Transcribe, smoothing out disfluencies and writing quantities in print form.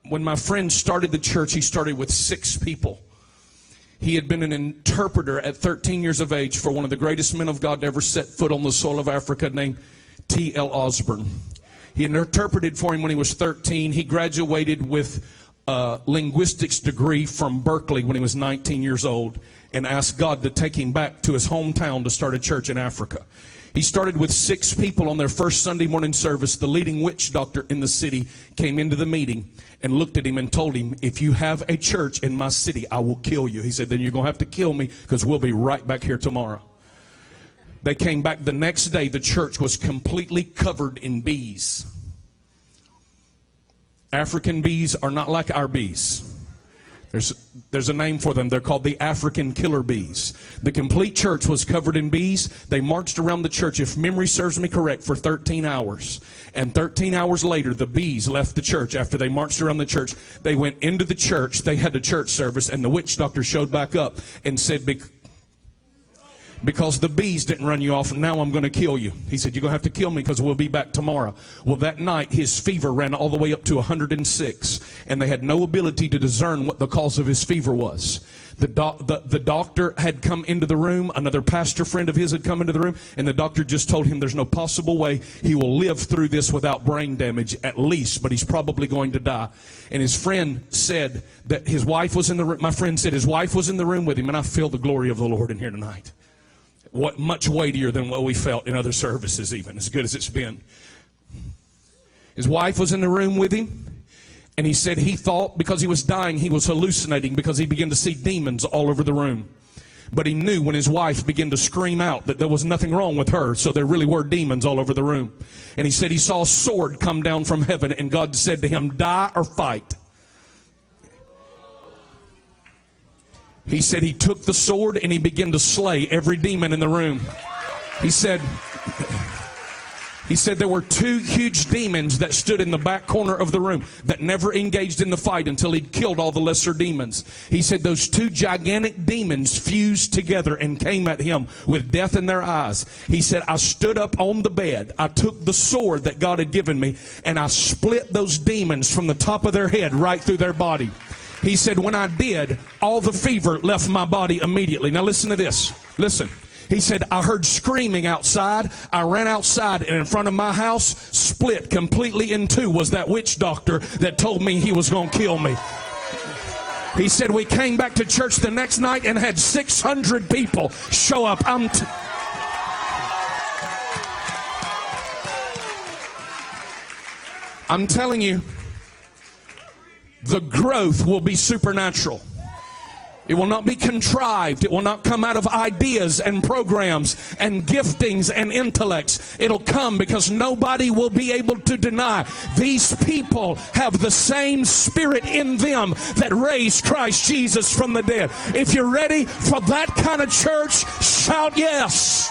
When my friend started the church, he started with 6 people. He had been an interpreter at 13 years of age for one of the greatest men of God to ever set foot on the soil of Africa, named T.L. Osborne. He interpreted for him when he was 13. He graduated with a linguistics degree from Berkeley when he was 19 years old and asked God to take him back to his hometown to start a church in Africa. He started with 6 people on their first Sunday morning service. The leading witch doctor in the city came into the meeting and looked at him and told him, "If you have a church in my city, I will kill you." He said, "Then you're going to have to kill me because we'll be right back here tomorrow." They came back the next day. The church was completely covered in bees. African bees are not like our bees. There's a name for them. They're called the African killer bees. The complete church was covered in bees. They marched around the church, if memory serves me correct, for 13 hours. And 13 hours later, the bees left the church. After they marched around the church, they went into the church. They had a church service, and the witch doctor showed back up and said, "Because the bees didn't run you off, now I'm going to kill you." He said, "You're going to have to kill me because we'll be back tomorrow." Well, that night, his fever ran all the way up to 106, and they had no ability to discern what the cause of his fever was. The doctor had come into the room. Another pastor friend of his had come into the room, and the doctor just told him there's no possible way he will live through this without brain damage, at least, but he's probably going to die. And his friend said that his wife was in the room. My friend said his wife was in the room with him, and I feel the glory of the Lord in here tonight. What much weightier than what we felt in other services, even as good as it's been. His wife was in the room with him, and he said he thought because he was dying he was hallucinating because he began to see demons all over the room. But he knew when his wife began to scream out that there was nothing wrong with her, so there really were demons all over the room. And he said he saw a sword come down from heaven, and God said to him, "Die or fight." He said he took the sword and he began to slay every demon in the room. He said there were 2 huge demons that stood in the back corner of the room that never engaged in the fight until he'd killed all the lesser demons. He said those 2 gigantic demons fused together and came at him with death in their eyes. He said, "I stood up on the bed. I took the sword that God had given me, and I split those demons from the top of their head right through their body." He said, "When I did, all the fever left my body immediately." Now listen to this. Listen. He said, "I heard screaming outside. I ran outside, and in front of my house, split completely in 2, was that witch doctor that told me he was going to kill me." He said, "We came back to church the next night and had 600 people show up." I'm telling you, the growth will be supernatural. It will not be contrived. It will not come out of ideas and programs and giftings and intellects. It'll come because nobody will be able to deny these people have the same spirit in them that raised Christ Jesus from the dead. If you're ready for that kind of church, shout yes.